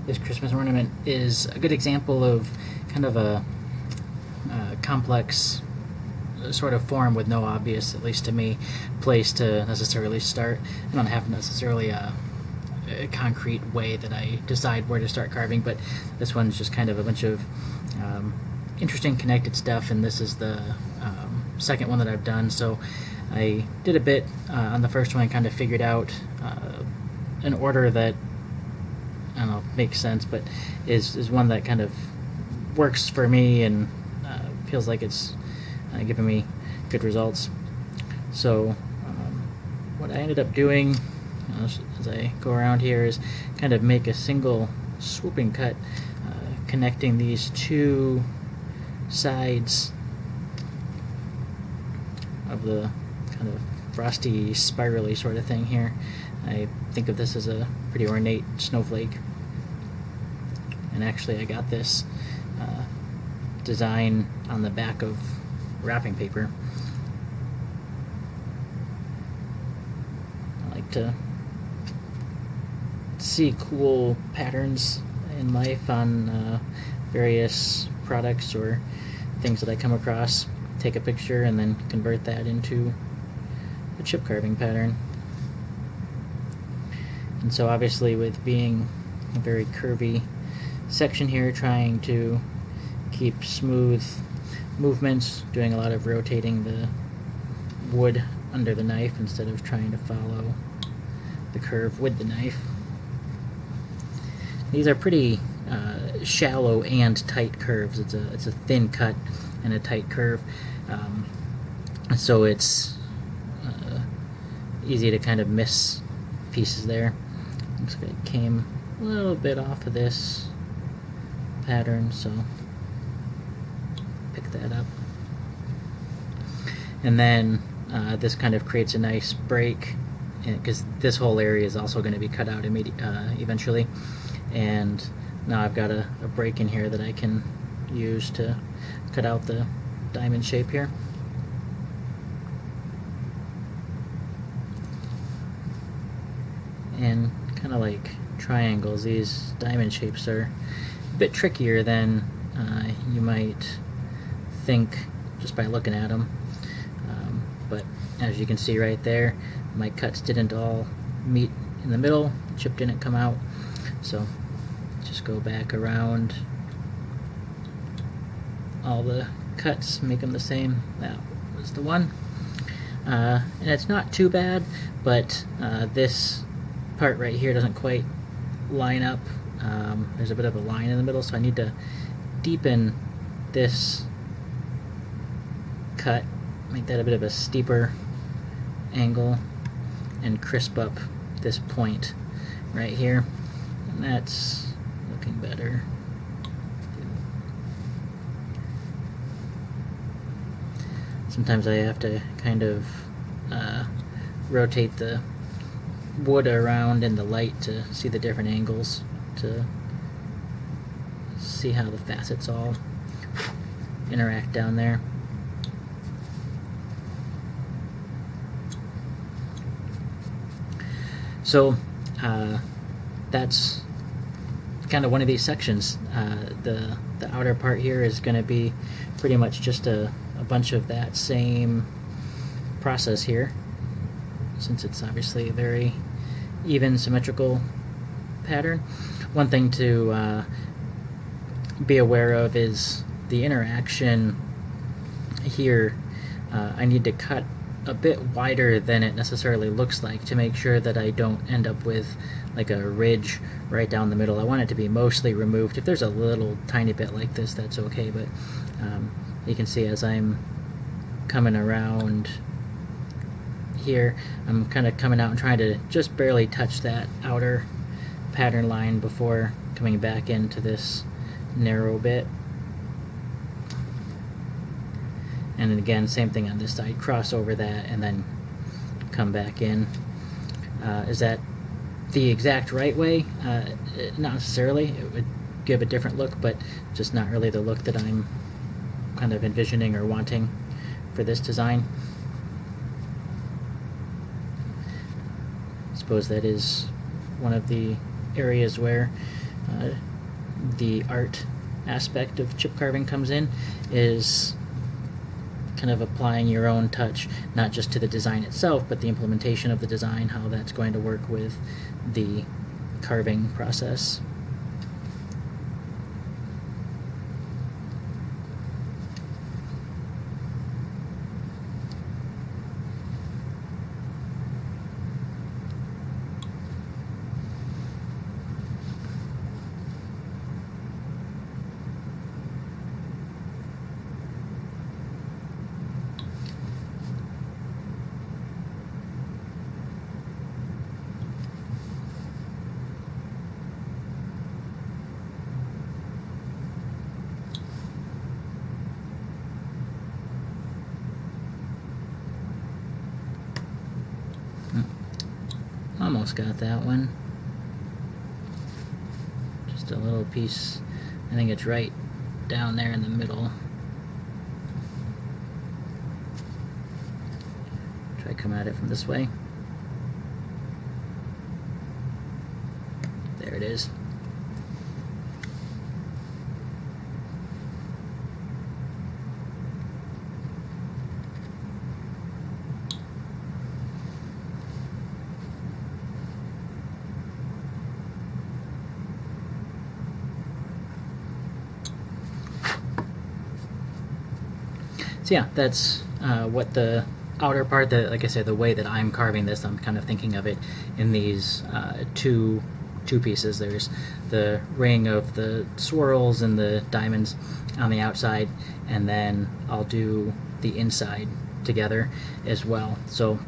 this Christmas ornament is a good example of kind of a complex sort of form with no obvious, at least to me, place to necessarily start. I don't have necessarily a concrete way that I decide where to start carving, but this one's just kind of a bunch of interesting connected stuff, and this is the second one that I've done. So I did a bit on the first one and kind of figured out an order that, I don't know, makes sense, but is one that kind of works for me and feels like it's giving me good results. So what I ended up doing as I go around here is kind of make a single swooping cut connecting these two sides of the kind of frosty, spirally sort of thing here. I think of this as a pretty ornate snowflake, and actually I got this design on the back of wrapping paper. I like to see cool patterns in life on various products or things that I come across, take a picture and then convert that into a chip carving pattern. And so obviously, with being a very curvy section here, trying to keep smooth movements, doing a lot of rotating the wood under the knife instead of trying to follow the curve with the knife. These are pretty shallow and tight curves. It's a thin cut and a tight curve, so it's easy to kind of miss pieces there. Looks like it came a little bit off of this pattern, so pick that up. And then this kind of creates a nice break, because this whole area is also going to be cut out eventually. And now I've got a break in here that I can use to cut out the diamond shape here. And kind of like triangles, these diamond shapes are a bit trickier than you might think just by looking at them. But as you can see right there, my cuts didn't all meet in the middle, the chip didn't come out. So just go back around all the cuts, make them the same. That was the one. And it's not too bad, but this part right here doesn't quite line up. There's a bit of a line in the middle, so I need to deepen this cut, make that a bit of a steeper angle, and crisp up this point right here. And that's looking better. Sometimes I have to kind of rotate the wood around in the light to see the different angles, to see how the facets all interact down there. So that's kind of one of these sections. The outer part here is going to be pretty much just a bunch of that same process here, since it's obviously a very even, symmetrical pattern. One thing to be aware of is the interaction here. I need to cut a bit wider than it necessarily looks like to make sure that I don't end up with like a ridge right down the middle. I want it to be mostly removed. If there's a little tiny bit like this, that's okay, but you can see as I'm coming around here, I'm kind of coming out and trying to just barely touch that outer pattern line before coming back into this narrow bit. And then again, same thing on this side, cross over that and then come back in. Is that the exact right way? Not necessarily. It would give a different look, but just not really the look that I'm kind of envisioning or wanting for this design. I suppose that is one of the areas where the art aspect of chip carving comes in, is kind of applying your own touch, not just to the design itself, but the implementation of the design, how that's going to work with the carving process. Almost got that one. Just a little piece. I think it's right down there in the middle. Try to come at it from this way. There it is. So yeah, that's what the outer part, like I said, the way that I'm carving this, I'm kind of thinking of it in these two pieces. There's the ring of the swirls and the diamonds on the outside, and then I'll do the inside together as well. So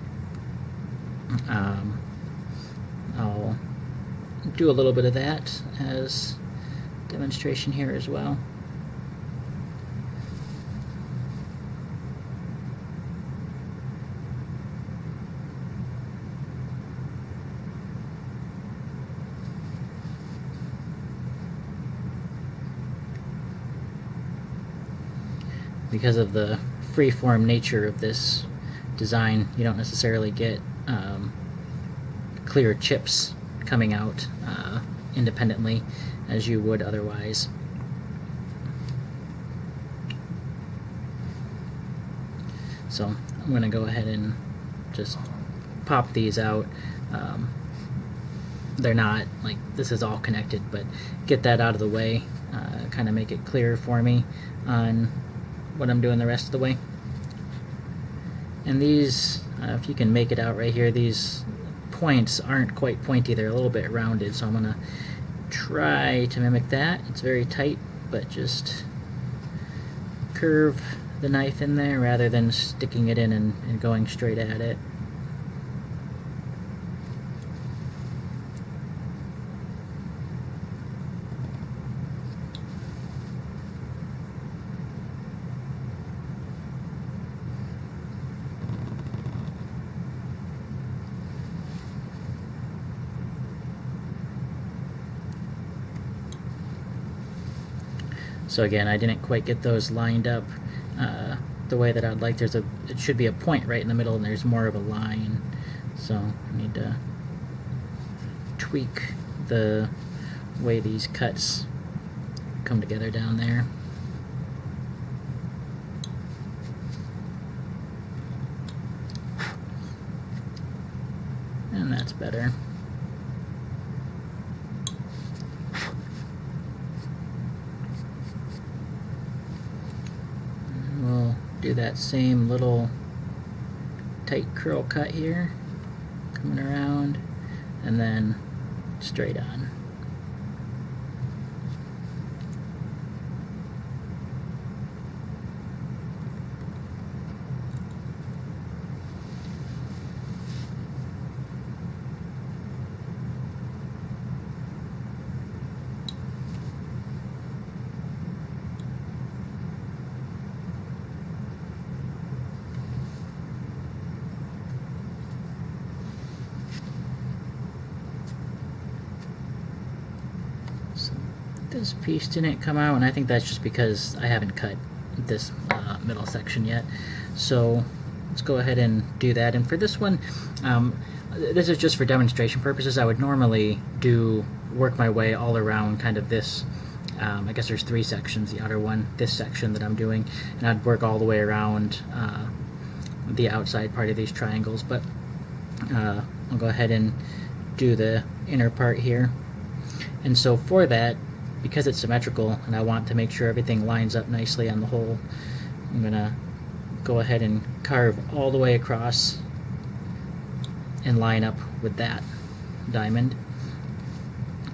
I'll do a little bit of that as demonstration here as well. Because of the free-form nature of this design, you don't necessarily get clear chips coming out independently as you would otherwise. So I'm going to go ahead and just pop these out. They're not like this is all connected, but get that out of the way, kind of make it clear for me on what I'm doing the rest of the way. And these, if you can make it out right here, these points aren't quite pointy, they're a little bit rounded, so I'm going to try to mimic that. It's very tight, but just curve the knife in there rather than sticking it in and going straight at it. So again, I didn't quite get those lined up the way that I'd like. It should be a point right in the middle, and there's more of a line. So I need to tweak the way these cuts come together down there. And that's better. Do that same little tight curl cut here, coming around, and then straight on. This piece didn't come out, and I think that's just because I haven't cut this middle section yet. So let's go ahead and do that. And for this one, this is just for demonstration purposes. I would normally do work my way all around kind of this. I guess there's 3 sections, the outer one, this section that I'm doing, and I'd work all the way around the outside part of these triangles, but I'll go ahead and do the inner part here. And so for that, because it's symmetrical and I want to make sure everything lines up nicely on the hole, I'm gonna go ahead and carve all the way across and line up with that diamond.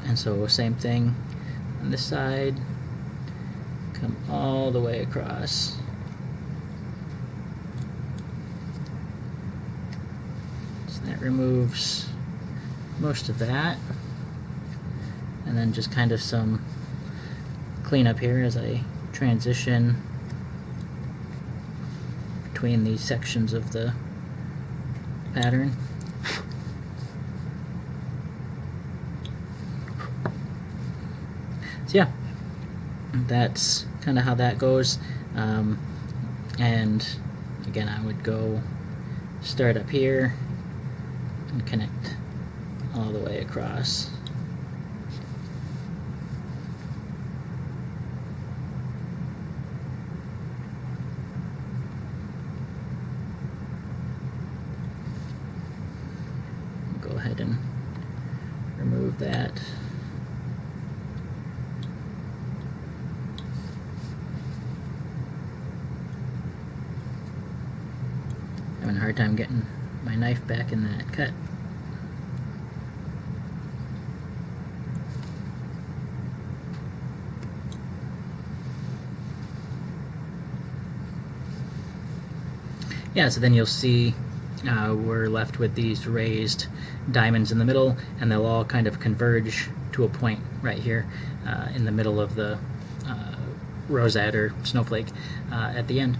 And so same thing on this side, come all the way across. So that removes most of that, and then just kind of some cleanup here as I transition between these sections of the pattern. So yeah, that's kind of how that goes. And again, I would go start up here and connect all the way across. Go ahead and remove that. Having a hard time getting my knife back in that cut. Yeah, so then you'll see we're left with these raised diamonds in the middle, and they'll all kind of converge to a point right here in the middle of the rosette or snowflake at the end.